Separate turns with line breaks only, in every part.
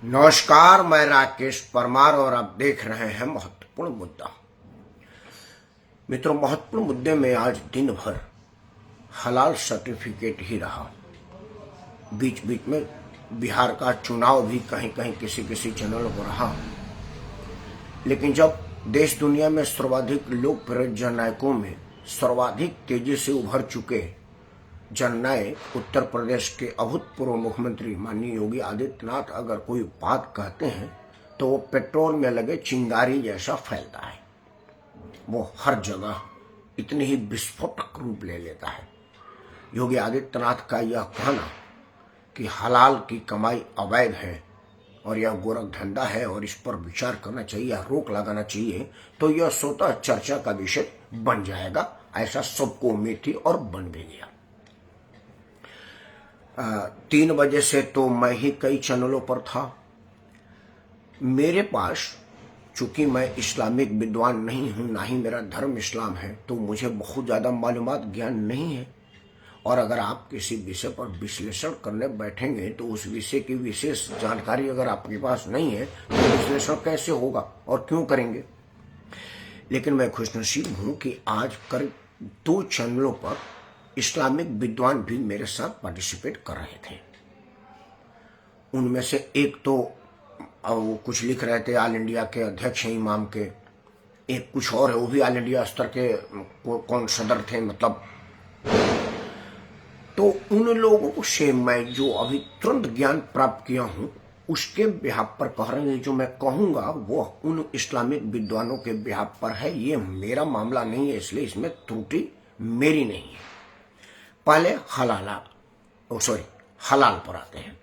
नमस्कार, मैं राकेश परमार और आप देख रहे हैं महत्वपूर्ण मुद्दा। मित्रों, महत्वपूर्ण मुद्दे में आज दिन भर हलाल सर्टिफिकेट ही रहा। बीच बीच में बिहार का चुनाव भी कहीं कहीं किसी किसी चैनल पर रहा। लेकिन जब देश दुनिया में सर्वाधिक लोकप्रिय जननायकों में सर्वाधिक तेजी से उभर चुके जननायक उत्तर प्रदेश के अभूतपूर्व मुख्यमंत्री माननीय योगी आदित्यनाथ अगर कोई बात कहते हैं तो वो पेट्रोल में लगे चिंगारी जैसा फैलता है। वो हर जगह इतनी ही विस्फोटक रूप ले लेता है। योगी आदित्यनाथ का यह कहना कि हलाल की कमाई अवैध है और यह गोरख धंधा है और इस पर विचार करना चाहिए या रोक लगाना चाहिए, तो यह स्वतः चर्चा का विषय बन जाएगा। ऐसा सबको उम्मीद थी और बन भी गया। 3 बजे से तो मैं ही कई चैनलों पर था। मेरे पास, चूंकि मैं इस्लामिक विद्वान नहीं हूं, ना ही मेरा धर्म इस्लाम है, तो मुझे बहुत ज़्यादा मालूमात ज्ञान नहीं है। और अगर आप किसी विषय पर विश्लेषण करने बैठेंगे तो उस विषय की विशेष जानकारी अगर आपके पास नहीं है तो विश्लेषण कैसे होगा और क्यों करेंगे। लेकिन मैं खुशनसीब हूं कि आज करीब 2 चैनलों पर इस्लामिक विद्वान भी मेरे साथ पार्टिसिपेट कर रहे थे। उनमें से एक तो वो कुछ लिख रहे थे ऑल इंडिया के अध्यक्ष हैं इमाम के, एक कुछ और है वो भी ऑल इंडिया स्तर के कौन सदर थे मतलब। तो उन लोगों से मैं जो अभी तुरंत ज्ञान प्राप्त किया हूं उसके बिहाफ पर कह रहे हैं। जो मैं कहूंगा वो उन इस्लामिक विद्वानों के बिहाफ पर है। ये मेरा मामला नहीं है, इसलिए इसमें त्रुटि मेरी नहीं है। पहले हलाल पर आते हैं।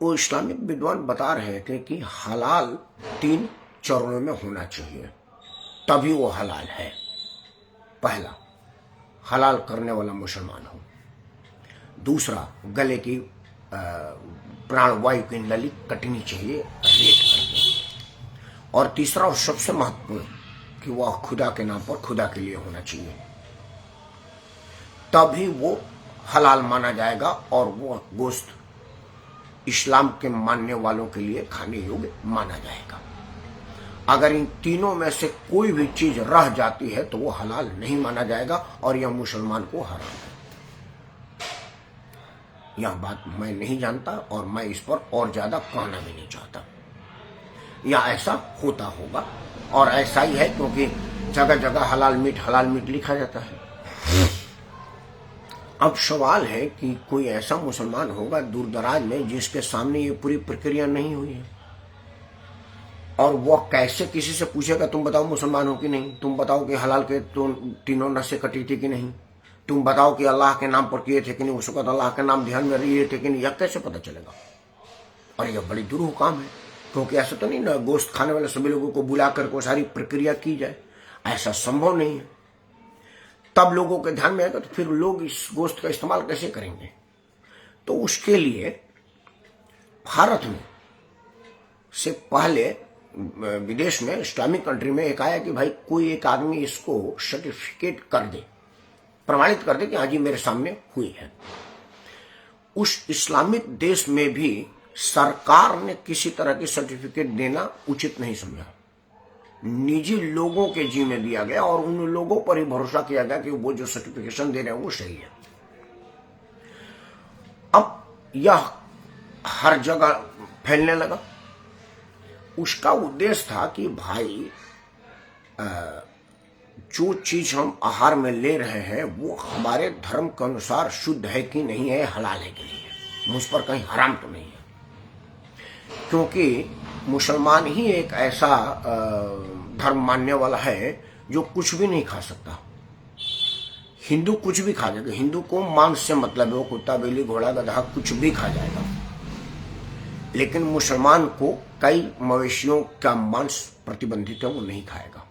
वो इस्लामिक विद्वान बता रहे थे कि हलाल 3 चरणों में होना चाहिए तभी वो हलाल है। पहला, हलाल करने वाला मुसलमान हो। दूसरा, गले की प्राणवायु की नली कटनी चाहिए रेत करके। और तीसरा और सबसे महत्वपूर्ण कि वह खुदा के नाम पर खुदा के लिए होना चाहिए, तभी वो हलाल माना जाएगा और वो गोश्त इस्लाम के मानने वालों के लिए खाने योग्य माना जाएगा। अगर इन तीनों में से कोई भी चीज रह जाती है तो वो हलाल नहीं माना जाएगा और यह मुसलमान को हराम है। यह बात मैं नहीं जानता और मैं इस पर और ज्यादा कहना भी नहीं चाहता। या ऐसा होता होगा और ऐसा ही है, क्योंकि जगह जगह हलाल मीट लिखा जाता है। अब सवाल है कि कोई ऐसा मुसलमान होगा दूर दराज में जिसके सामने ये पूरी प्रक्रिया नहीं हुई है, और वह कैसे किसी से पूछेगा तुम बताओ मुसलमान हो कि नहीं, तुम बताओ कि हलाल के तीनों नसें कटी थी कि नहीं, तुम बताओ कि अल्लाह के नाम पर किए थे कि नहीं, उस वक्त अल्लाह के नाम ध्यान में लिए थे कि नहीं, यह कैसे पता चलेगा। और यह बड़ी दुरूह काम है, क्योंकि ऐसा तो नहीं ना गोश्त खाने वाले सभी लोगों को बुला कर को सारी प्रक्रिया की जाए, ऐसा संभव नहीं है। तब लोगों के ध्यान में आएगा तो फिर लोग इस गोश्त का इस्तेमाल कैसे करेंगे। तो उसके लिए भारत में से पहले विदेश में इस्लामिक कंट्री में एक आया कि भाई कोई एक आदमी इसको सर्टिफिकेट कर दे, प्रमाणित कर दे कि हाँ जी मेरे सामने हुई है। उस इस्लामिक देश में भी सरकार ने किसी तरह की सर्टिफिकेट देना उचित नहीं समझा। निजी लोगों के जिम्मे दिया गया और उन लोगों पर ही भरोसा किया गया कि वो जो सर्टिफिकेशन दे रहे हैं वो सही है। अब यह हर जगह फैलने लगा। उसका उद्देश्य था कि भाई जो चीज हम आहार में ले रहे हैं वो हमारे धर्म के अनुसार शुद्ध है कि नहीं है, हलाल है कि नहीं है, मुझ पर कहीं हराम तो नहीं है। क्योंकि मुसलमान ही एक ऐसा धर्म मानने वाला है जो कुछ भी नहीं खा सकता। हिंदू कुछ भी खा जाएगा, हिंदू को मांस से मतलब है, वो कुत्ता बिल्ली घोड़ा गधा कुछ भी खा जाएगा। लेकिन मुसलमान को कई मवेशियों का मांस प्रतिबंधित है, वो नहीं खाएगा।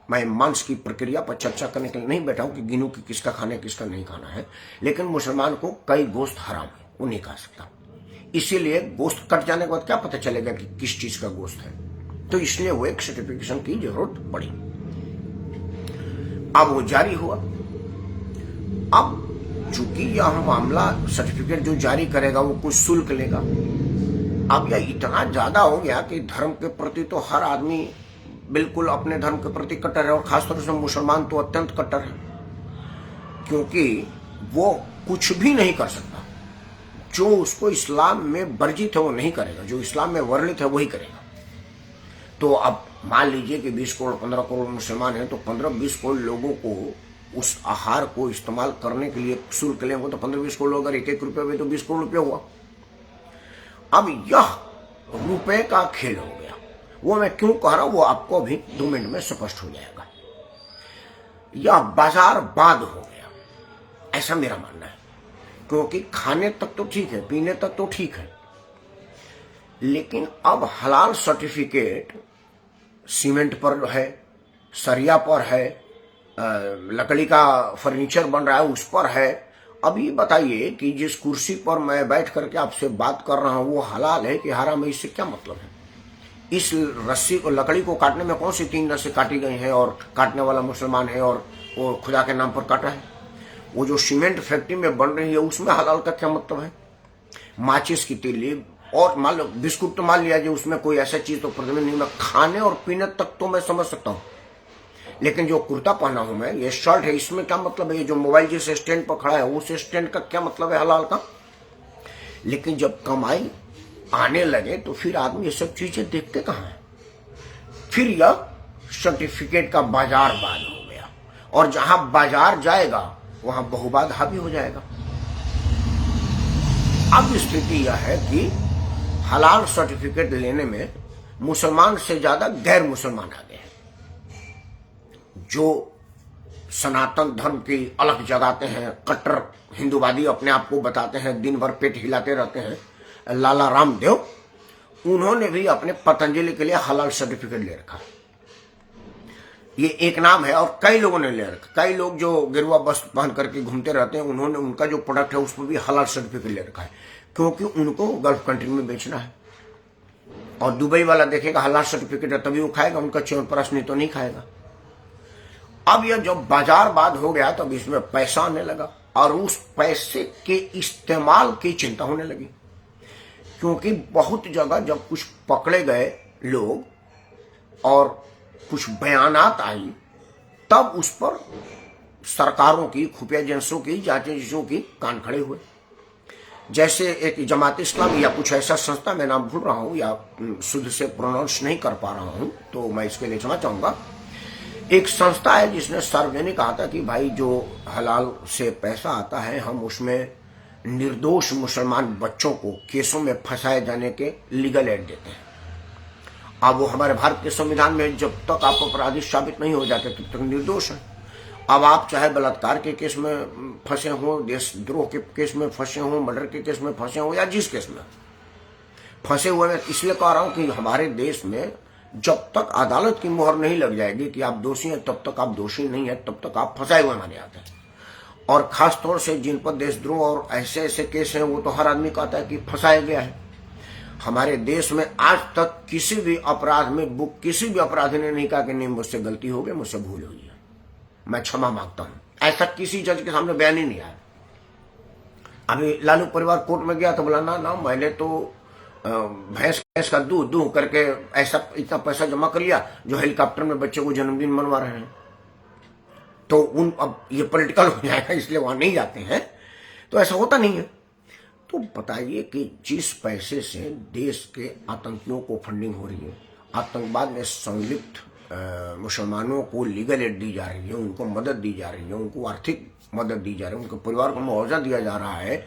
मैं मांस की प्रक्रिया पर चर्चा करने के लिए नहीं बैठा हूं कि गिनूं कि किसका खाना है किसका नहीं खाना है, लेकिन मुसलमान को कई गोश्त हराम है, वो नहीं खा सकता। इसीलिए गोश्त कट जाने के बाद क्या पता चलेगा कि किस चीज का गोश्त है, तो इसलिए वो एक सर्टिफिकेशन की जरूरत पड़ी। अब वो जारी हुआ। अब चूंकि यह मामला सर्टिफिकेट जो जारी करेगा वो कुछ शुल्क लेगा, अब यह इतना ज्यादा हो गया कि धर्म के प्रति तो हर आदमी बिल्कुल अपने धर्म के प्रति कट्टर है, और खासतौर से मुसलमान तो अत्यंत कट्टर है, क्योंकि वो कुछ भी नहीं कर सकता। जो उसको इस्लाम में वर्जित है वो नहीं करेगा, जो इस्लाम में वर्णित है वही करेगा। तो अब मान लीजिए कि 20 करोड़ 15 करोड़ मुसलमान हैं, तो 15-20 करोड़ लोगों को उस आहार को इस्तेमाल करने के लिए शुल्क लेंगे, तो 15-20 करोड़ लोग अगर 1-1 रुपये में, तो 20 करोड़ रुपये हुआ। अब यह रुपए का खेल हो गया। वो मैं क्यों कह रहा हूं वो आपको अभी 2 मिनट में स्पष्ट हो जाएगा। यह बाजारवाद हो गया, ऐसा मेरा मानना है। क्योंकि खाने तक तो ठीक है, पीने तक तो ठीक है, लेकिन अब हलाल सर्टिफिकेट सीमेंट पर है, सरिया पर है, लकड़ी का फर्नीचर बन रहा है उस पर है। अब ये बताइए कि जिस कुर्सी पर मैं बैठ करके आपसे बात कर रहा हूं वो हलाल है कि हराम है, इससे क्या मतलब है? इस रस्सी को, लकड़ी को काटने में कौन सी 3 रस्सी काटी गई हैं, और काटने वाला मुसलमान है और वो खुदा के नाम पर काटा है? वो जो सीमेंट फैक्ट्री में बन रही है उसमें हलाल का क्या मतलब है? माचिस की तीली और मान लो बिस्कुट तो मान लिया जो उसमें कोई ऐसा चीज तो प्रतिबंध नहीं, मैं खाने और पीने तक तो मैं समझ सकता हूँ, लेकिन जो कुर्ता पहना हूं मैं, ये शर्ट है, इसमें क्या मतलब है? ये जो मोबाइल जिस स्टैंड पर खड़ा है उस स्टैंड का क्या मतलब है हलाल का? लेकिन जब कमाई आने लगे तो फिर आदमी ये सब चीजें देखते कहां है? फिर यह सर्टिफिकेट का बाजारवाद हो गया, और जहां बाजार जाएगा वहां बहुवाद हावी हो जाएगा। अब स्थिति यह है कि हलाल सर्टिफिकेट लेने में मुसलमान से ज्यादा गैर मुसलमान आ गए हैं, जो सनातन धर्म की अलग जगाते हैं, कट्टर हिंदूवादी अपने आप को बताते हैं, दिन भर पेट हिलाते रहते हैं। लाला रामदेव, उन्होंने भी अपने पतंजलि के लिए हलाल सर्टिफिकेट ले रखा है। ये एक नाम है, और कई लोगों ने ले रखा। कई लोग जो गिरवा बस पहन करके घूमते रहते हैं, उन्होंने उनका जो प्रोडक्ट है उस पर भी हलाल सर्टिफिकेट ले रखा है, क्योंकि उनको गल्फ कंट्री में बेचना है। और दुबई वाला देखेगा हलाल सर्टिफिकेट है तभी वो खाएगा, उनका च्यवनप्राश नहीं तो नहीं खाएगा। अब यह जब बाजारवाद हो गया तब इसमें पैसा आने लगा, और उस पैसे के इस्तेमाल की चिंता होने लगी, क्योंकि बहुत जगह जब कुछ पकड़े गए लोग और कुछ बयानात आई, तब उस पर सरकारों की, खुफिया एजेंसियों की, जांच एजेंसियों की कान खड़े हुए। जैसे एक जमात इस्लामी या कुछ ऐसा संस्था, मैं नाम भूल रहा हूं या शुद्ध से प्रोनाउंस नहीं कर पा रहा हूं, तो मैं इसके लिए क्षमा चाहूंगा। एक संस्था है जिसने सार्वजनिक कहा था कि भाई जो हलाल से पैसा आता है हम उसमें निर्दोष मुसलमान बच्चों को केसों में फंसाए जाने के लीगल एड देते हैं। अब वो हमारे भारत के संविधान में जब तक आप अपराधी साबित नहीं हो जाते तब तक निर्दोष है। अब आप चाहे बलात्कार के केस में फंसे हों, देशद्रोह के केस में फंसे हों, मर्डर के केस में फंसे हों, या जिस केस में फंसे हुए, मैं इसलिए कह रहा हूं कि हमारे देश में जब तक अदालत की मुहर नहीं लग जाएगी कि आप दोषी हैं, तब तक आप दोषी नहीं है, तब तक आप फंसाए हुए माने जाते हैं। और खासतौर से जिन पर देशद्रोह और ऐसे ऐसे केस हैं वो तो हर आदमी कहता है कि फंसाया गया है। हमारे देश में आज तक किसी भी अपराध में किसी भी अपराधी ने नहीं कहा कि नहीं मुझसे गलती हो गई, मुझसे भूल हुई है, मैं क्षमा मांगता हूं। ऐसा किसी जज के सामने बयान ही नहीं आया। अभी लालू परिवार कोर्ट में गया तो बोला ना मैंने तो भैंस का दूध दूह करके ऐसा इतना पैसा जमा कर लिया जो हेलीकॉप्टर में बच्चे को जन्मदिन मनवा रहे हैं। तो अब ये पॉलिटिकल हो जाएगा, इसलिए वहां नहीं जाते हैं। तो ऐसा होता नहीं है। तो बताइए कि जिस पैसे से देश के आतंकियों को फंडिंग हो रही है, आतंकवाद में संलिप्त मुसलमानों को लीगल एड दी जा रही है, उनको मदद दी जा रही है, उनको आर्थिक मदद दी जा रही है, उनके परिवार को मुआवजा दिया जा रहा है,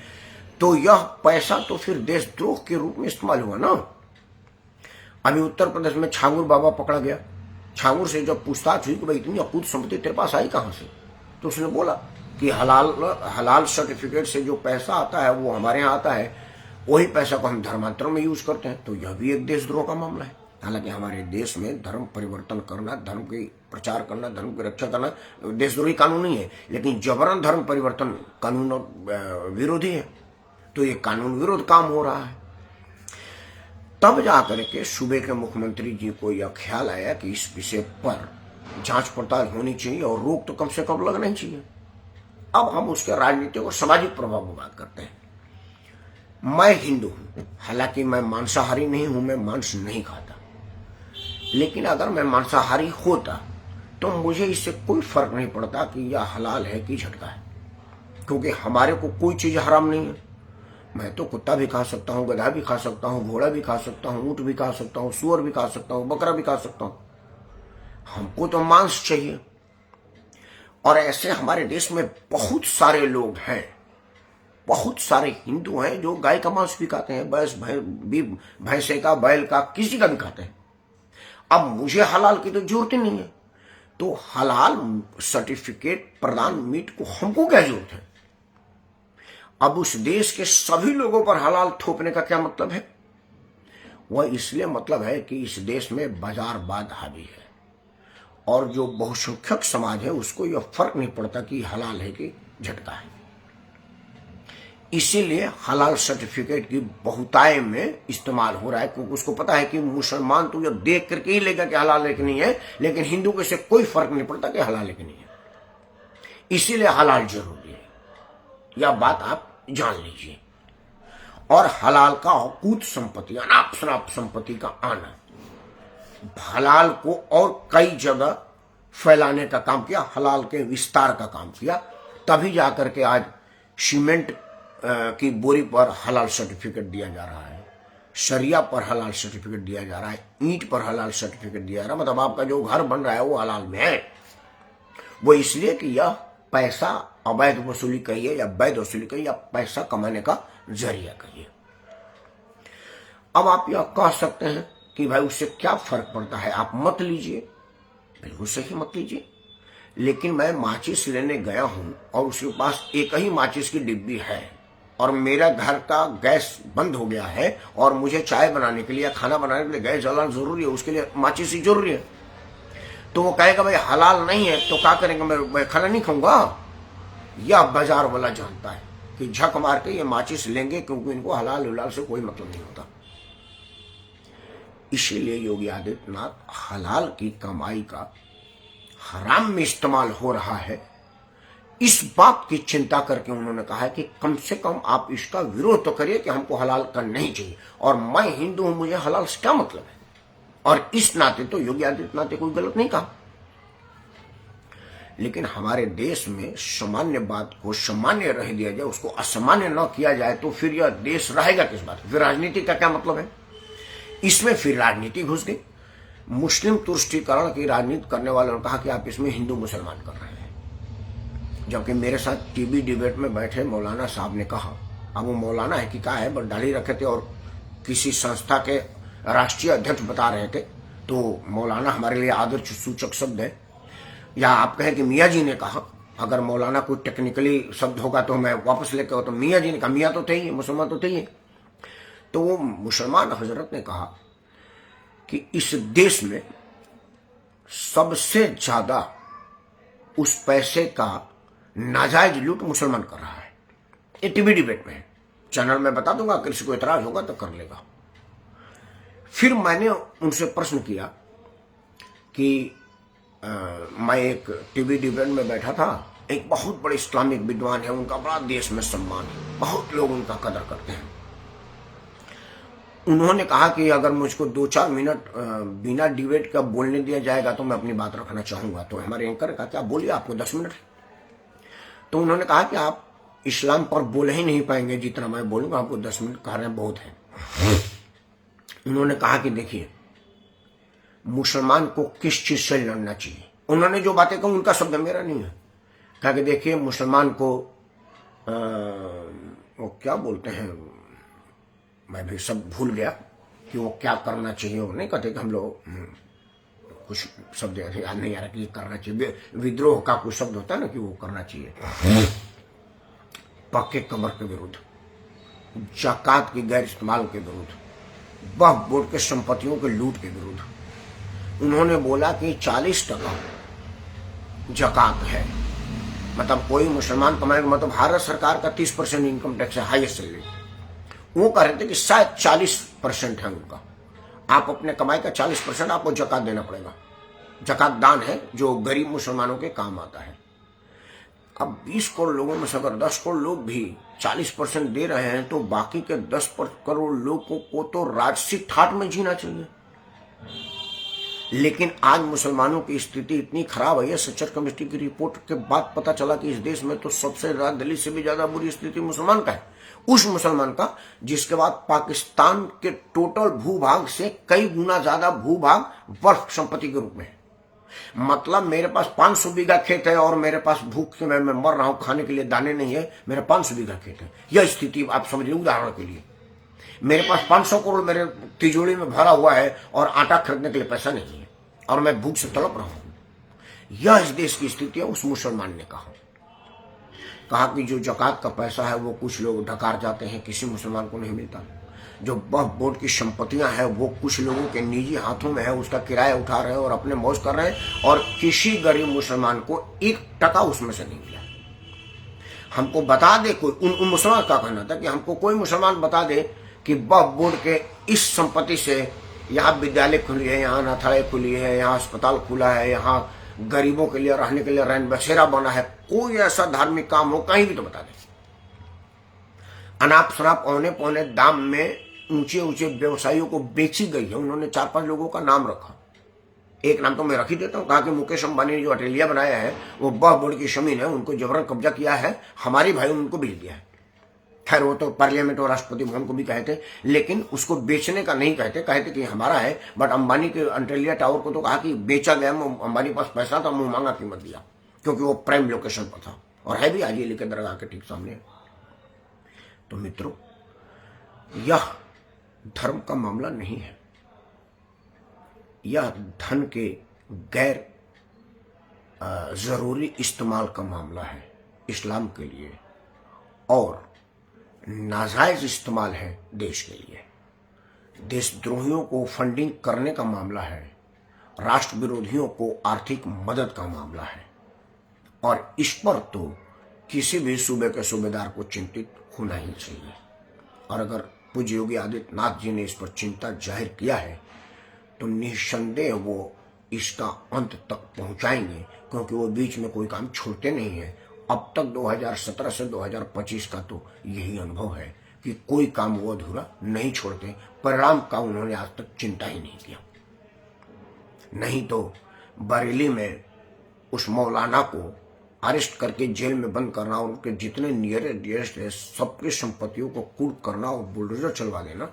तो यह पैसा तो फिर देशद्रोह के रूप में इस्तेमाल हुआ ना। अभी उत्तर प्रदेश में छांगुर बाबा पकड़ा गया। छांगुर से जब पूछताछ हुई कि भाई इतनी अकूत संपत्ति तेरे पास आई कहां से, तो उसने बोला कि हलाल सर्टिफिकेट से जो पैसा आता है वो हमारे यहाँ आता है, वही पैसा को हम धर्मांतरण में यूज करते हैं। तो यह भी एक देशद्रोह का मामला है। हालांकि हमारे देश में धर्म परिवर्तन करना, धर्म की प्रचार करना, धर्म की रक्षा करना देशद्रोही कानून नहीं है, लेकिन जबरन धर्म परिवर्तन कानून विरोधी है। तो ये कानून विरोध काम हो रहा है। तब जाकर के सूबे के मुख्यमंत्री जी को यह ख्याल आया कि इस विषय पर जांच पड़ताल होनी चाहिए और रोक तो कम से कम लगना ही चाहिए। अब हम उसके राजनीतिक और सामाजिक प्रभाव की बात करते हैं। मैं हिंदू हूं, हालांकि मैं मांसाहारी नहीं हूं, मैं मांस नहीं खाता, लेकिन अगर मैं मांसाहारी होता तो मुझे इससे कोई फर्क नहीं पड़ता कि यह हलाल है कि झटका है, क्योंकि हमारे को कोई चीज हराम नहीं है। मैं तो कुत्ता भी खा सकता हूँ, गधा भी खा सकता हूँ, घोड़ा भी खा सकता हूँ, ऊँट भी खा सकता हूँ, सूअर भी खा सकता हूँ, बकरा भी खा सकता हूँ। हमको तो मांस चाहिए। और ऐसे हमारे देश में बहुत सारे लोग हैं, बहुत सारे हिंदू हैं जो गाय का मांस भी खाते हैं, भैंसे का, बैल का, किसी का भी खाते हैं। अब मुझे हलाल की तो जरूरत ही नहीं है, तो हलाल सर्टिफिकेट प्रदान मीट को हमको क्या जरूरत है? अब उस देश के सभी लोगों पर हलाल थोपने का क्या मतलब है? वह इसलिए मतलब है कि इस देश में बाजारवाद हावी है, और जो बहुसंख्यक समाज है उसको यह फर्क नहीं पड़ता कि हलाल है कि झटका है। इसीलिए हलाल सर्टिफिकेट की बहुतायत में इस्तेमाल हो रहा है, क्योंकि उसको पता है कि मुसलमान तो यह देख करके ही लेगा कि हलाल है कि नहीं है, लेकिन हिंदू को इससे कोई फर्क नहीं पड़ता कि हलाल है कि नहीं है। इसीलिए हलाल जरूरी है, यह बात आप जान लीजिए। और हलाल का अकूत संपत्ति, अनाप शनाप संपत्ति का आना, हलाल को और कई जगह फैलाने का काम किया, हलाल के विस्तार का काम किया, तभी जाकर के आज सीमेंट की बोरी पर हलाल सर्टिफिकेट दिया जा रहा है, शरिया पर हलाल सर्टिफिकेट दिया जा रहा है, ईंट पर हलाल सर्टिफिकेट दिया जा रहा है। मतलब आपका जो घर बन रहा है वो हलाल में है। वो इसलिए कि यह पैसा अवैध वसूली कहिए या वैध वसूली कहिए या पैसा कमाने का जरिया कहिए। अब आप यह कह सकते हैं कि भाई उससे क्या फर्क पड़ता है, आप मत लीजिए, बिल्कुल सही मत लीजिए। लेकिन मैं माचिस लेने गया हूं और उसके पास एक ही माचिस की डिब्बी है, और मेरा घर का गैस बंद हो गया है, और मुझे चाय बनाने के लिए या खाना बनाने के लिए गैस जलाना जरूरी है, उसके लिए माचिस ही जरूरी है। तो वो कहेगा भाई हलाल नहीं है तो क्या करेंगे, मैं खाना नहीं खाऊंगा। यह बाजार वाला जानता है कि झक मार के ये माचिस लेंगे, क्योंकि इनको हलाल उलाल से कोई मतलब नहीं होता। इसीलिए योगी आदित्यनाथ हलाल की कमाई का हराम में इस्तेमाल हो रहा है, इस बात की चिंता करके उन्होंने कहा है कि कम से कम आप इसका विरोध तो करिए कि हमको हलाल करना ही चाहिए, और मैं हिंदू हूं, मुझे हलाल से क्या मतलब है। और इस नाते तो योगी आदित्यनाथ ने कोई गलत नहीं कहा। लेकिन हमारे देश में सामान्य बात को सामान्य रह दिया जाए, उसको असामान्य न किया जाए, तो फिर यह देश रहेगा किस बात? फिर राजनीति का क्या मतलब है? इसमें फिर राजनीति घुस गई। मुस्लिम तुष्टीकरण की राजनीति करने वालों ने कहा कि आप इसमें हिंदू मुसलमान कर रहे हैं, जबकि मेरे साथ टीवी डिबेट में बैठे मौलाना साहब ने कहा, अब वो मौलाना है कि क्या है, बस दाढ़ी रखे थे और किसी संस्था के राष्ट्रीय अध्यक्ष बता रहे थे, तो मौलाना हमारे लिए आदर सूचक शब्द है। या आप कहें कि मियाँ जी ने कहा, अगर मौलाना कोई टेक्निकली शब्द होगा तो मैं वापस लेकर, तो मियाँ जी ने कहा, मियाँ तो थे ही, मुसलमान तो थे ही। तो वो मुसलमान हजरत ने कहा कि इस देश में सबसे ज्यादा उस पैसे का नाजायज लूट मुसलमान कर रहा है। ये टीवी डिबेट में है, चैनल में बता दूंगा, किसी को इतराज होगा तो कर लेगा। फिर मैंने उनसे प्रश्न किया कि मैं एक टीवी डिबेट में बैठा था, एक बहुत बड़े इस्लामिक विद्वान है, उनका बड़ा देश में सम्मान है, बहुत लोग उनका कदर करते हैं। उन्होंने कहा कि अगर मुझको 2-4 मिनट बिना डिबेट का बोलने दिया जाएगा तो मैं अपनी बात रखना चाहूंगा। तो हमारे एंकर कहा क्या बोलिए, आपको 10 मिनट। तो उन्होंने कहा कि आप इस्लाम पर बोल ही नहीं पाएंगे जितना मैं बोलूंगा, आपको 10 मिनट कह रहे हैं बहुत है। उन्होंने कहा कि देखिए, मुसलमान को किस चीज से लड़ना चाहिए। उन्होंने जो बातें कही उनका शब्द मेरा नहीं है। कहा कि देखिए, मुसलमान को वो क्या बोलते हैं, मैं भी सब भूल गया कि वो क्या करना चाहिए। वो नहीं कहते कि हम लोग कुछ शब्द याद नहीं आ रहा कि ये करना चाहिए, विद्रोह का कुछ शब्द होता है ना कि वो करना चाहिए, पक्के कमर के विरुद्ध, जाकात की गैर इस्तेमाल के विरुद्ध, वक्फ बोर्ड के संपत्तियों के लूट के विरुद्ध। उन्होंने बोला कि 40% जकात है, मतलब कोई मुसलमान कमाएगा, मतलब भारत सरकार का 30% इनकम टैक्स है, हाईएस्ट सैलरी। वो कह रहे थे कि शायद 40% है उनका, आप अपने कमाई का 40% आपको जकात देना पड़ेगा। जकात दान है जो गरीब मुसलमानों के काम आता है। अब 20 करोड़ लोगों में से अगर 10 करोड़ लोग भी 40% दे रहे हैं तो बाकी के 10 करोड़ लोगों को तो राजसी ठाट में जीना चाहिए। लेकिन आज मुसलमानों की स्थिति इतनी खराब है, सच्चर कमेटी की रिपोर्ट के बाद पता चला कि इस देश में तो सबसे ज्यादा दलित से भी ज्यादा बुरी स्थिति मुसलमान का है। उस मुसलमान का जिसके बाद पाकिस्तान के टोटल भूभाग से कई गुना ज्यादा भूभाग वक्फ संपत्ति के रूप में है। मतलब मेरे पास 500 बीघा खेत है और मेरे पास भूख से मैं मर रहा हूं, खाने के लिए दाने नहीं है, मेरा 500 बीघा खेत है। यह स्थिति आप समझ लीजिए। उदाहरण के लिए मेरे पास 500 करोड़ मेरे तिजोरी में भरा हुआ है और आटा खरीदने के लिए पैसा नहीं है और मैं भूख से तड़प रहा हूं। यह इस देश की स्थिति है। उस मुसलमान ने कहा कि जो जकात का पैसा है वो कुछ लोग ढकार जाते हैं, किसी मुसलमान को नहीं मिलता। जो वक्फ बोर्ड की संपत्तियां हैं वो कुछ लोगों के निजी हाथों में है, उसका किराया उठा रहे हैं और अपने मौज कर रहे हैं और किसी गरीब मुसलमान को 1 टका उसमें से नहीं मिला। हमको बता दे कोई, उन मुसलमान का कहना था कि हमको कोई मुसलमान बता दे कि वक्फ बोर्ड के इस संपत्ति से यहाँ विद्यालय खुली है, यहाँ अनाथालय खुली है, यहाँ अस्पताल खुला है, यहाँ गरीबों के लिए रहने के लिए रैन बसेरा बना है, कोई ऐसा धार्मिक काम हो कहीं भी तो बता दे। अनाप शनाप औने पौने दाम में ऊंचे ऊंचे व्यवसायियों को बेची गई है। उन्होंने 4-5 लोगों का नाम रखा। एक नाम तो मैं रख ही देता हूं। कहा कि मुकेश अंबानी ने जो अटेलिया बनाया है वो वक्फ बोर्ड की जमीन है, उनको जबरन कब्जा किया है, हमारे भाई उनको बेच दिया है। खैर वो तो पार्लियामेंट और राष्ट्रपति भवन को भी कहे थे, लेकिन उसको बेचने का नहीं कहते, कहते कि हमारा है। बट अंबानी के अंटेलिया टावर को तो कहा कि बेचा गया, अंबानी के पास पैसा था, मुंह मांगा कीमत दिया, क्योंकि वो प्राइम लोकेशन पर था और है भी। आज ये लेकर दरगाह के ठीक सामने। तो मित्रों, यह धर्म का मामला नहीं है, यह धन के गैर जरूरी इस्तेमाल का मामला है इस्लाम के लिए, और नाजायज इस्तेमाल है देश के लिए। देशद्रोहियों को फंडिंग करने का मामला है, राष्ट्र विरोधियों को आर्थिक मदद का मामला है, और इस पर तो किसी भी सूबे के सूबेदार को चिंतित होना ही चाहिए। और अगर पूज्य योगी आदित्यनाथ जी ने इस पर चिंता जाहिर किया है तो निस्संदेह वो इसका अंत तक पहुंचाएंगे, क्योंकि वो बीच में कोई काम छोड़ते नहीं है। अब तक 2017 से 2025 का तो यही अनुभव है कि कोई काम वो अधूरा नहीं छोड़ते। परिणाम का उन्होंने आज तक चिंता ही नहीं किया। नहीं तो बरेली में उस मौलाना को अरेस्ट करके जेल में बंद करना और उनके जितने डियरेस्ट है सबकी संपत्तियों को कूट करना और बुलडोजर चलवा देना,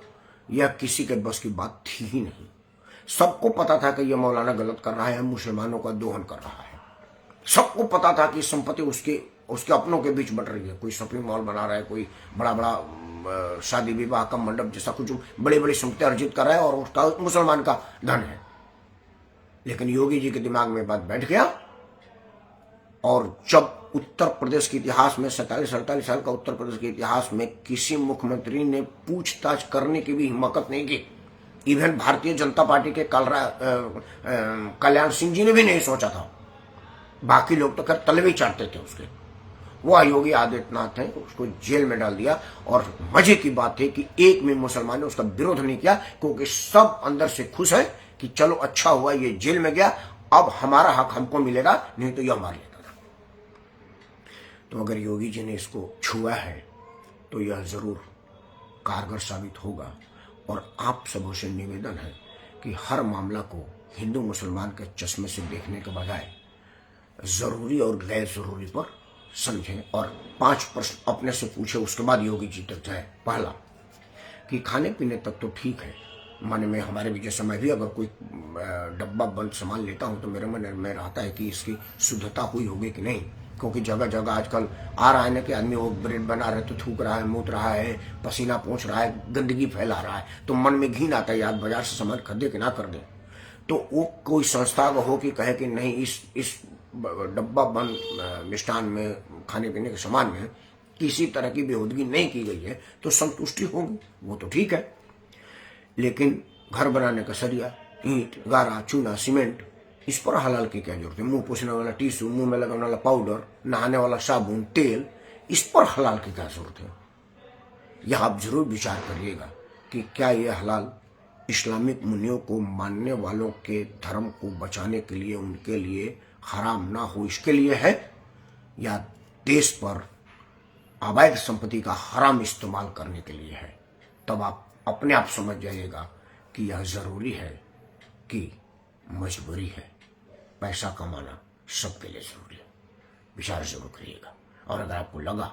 यह किसी के बस की बात थी ही नहीं। सबको पता था कि यह मौलाना गलत कर रहा है, मुसलमानों का दोहन कर रहा है। सबको पता था कि संपत्ति उसके अपनों के बीच बट रही है। कोई शॉपिंग मॉल बना रहा है, कोई बड़ा बड़ा शादी विवाह का मंडप जैसा कुछ बड़ी बड़ी संपत्ति अर्जित कर रहा है और उसका मुसलमान का धन है। लेकिन योगी जी के दिमाग में बात बैठ गया, और जब उत्तर प्रदेश के इतिहास में 47-48 साल का उत्तर प्रदेश के इतिहास में किसी मुख्यमंत्री ने पूछताछ करने की भी हिम्मत नहीं की, इवन भारतीय जनता पार्टी के कल्याण सिंह जी ने भी नहीं सोचा था। बाकी लोग तो खैर तलवे चाटते थे उसके। वह योगी आदित्यनाथ ने उसको जेल में डाल दिया। और मजे की बात है कि एक भी मुसलमान ने उसका विरोध नहीं किया, क्योंकि सब अंदर से खुश है कि चलो अच्छा हुआ ये जेल में गया, अब हमारा हक हमको मिलेगा, नहीं तो यह मार लेगा। तो अगर योगी जी ने इसको छुआ है तो यह जरूर कारगर साबित होगा। और आप सबों से निवेदन है कि हर मामला को हिंदू मुसलमान के चश्मे से देखने के बजाय जरूरी और गैर जरूरी पर समझें और 5 प्रश्न अपने से पूछे, उसके बाद योगी जी तक जाए। पहला कि खाने पीने तक तो ठीक है, मन में हमारे भी जैसे मैं भी अगर कोई डब्बा बंद सामान लेता हूं तो मेरे मन में रहता है कि इसकी शुद्धता हुई होगी कि नहीं, क्योंकि जगह जगह आजकल आ रहा है ना कि आदमी वो ब्रेड बना रहे तो थूक रहा है, मूत रहा है, पसीना पोंछ रहा है, गंदगी फैला रहा है, तो मन में घिन आता है यार बाजार से सामान खरीदे कि ना कर दे। तो वो कोई संस्था हो कि कहे कि नहीं इस डब्बा बंद मिष्ठान में खाने पीने के सामान में किसी तरह की बेहूदगी नहीं की गई है तो संतुष्टि होगी, वो तो ठीक है। लेकिन घर बनाने का सरिया, ईंट, गारा, चूना, सीमेंट, इस पर हलाल की क्या जरूरत है? मुंह पोछने वाला टिश्यू, मुंह में लगाने वाला पाउडर, नहाने वाला साबुन, तेल, इस पर हलाल की क्या जरूरत है? यह आप जरूर विचार करिएगा कि क्या यह हलाल इस्लामिक मुनियों को मानने वालों के धर्म को बचाने के लिए, उनके लिए हराम ना हो इसके लिए है, या देश पर अवैध संपत्ति का हराम इस्तेमाल करने के लिए है, तब आप अपने आप समझ जाइएगा कि यह जरूरी है कि मजबूरी है। पैसा कमाना सबके लिए जरूरी है, विचार जरूर करिएगा। और अगर आपको लगा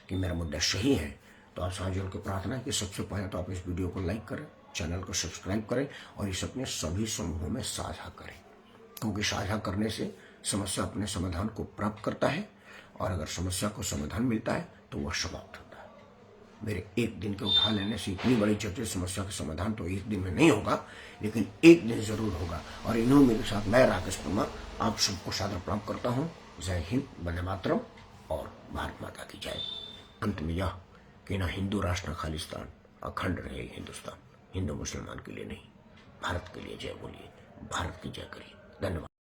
कि मेरा मुद्दा सही है तो आप साथ जोड़ के प्रार्थना है कि सबसे पहले तो आप इस वीडियो को लाइक करें, चैनल को सब्सक्राइब करें और इस अपने सभी समूहों में साझा करें, क्योंकि साझा करने से समस्या अपने समाधान को प्राप्त करता है और अगर समस्या को समाधान मिलता है तो वह समाप्त होता है। मेरे एक दिन के उठा लेने से इतनी बड़ी जटिल समस्या का समाधान तो एक दिन में नहीं होगा, लेकिन एक दिन जरूर होगा। और इन्हों मेरे साथ मैं राकेश परमार आप सबको सादर प्रणाम करता हूँ। जय हिंद, वंदे मातरम और भारत माता की जय। अंत में यह कि ना हिंदू राष्ट्र न खालिस्तान, अखंड रहे हिंदुस्तान। हिंदू मुसलमान के लिए नहीं, भारत के लिए जय बोलिए, भारत की जय करिए। धन्यवाद।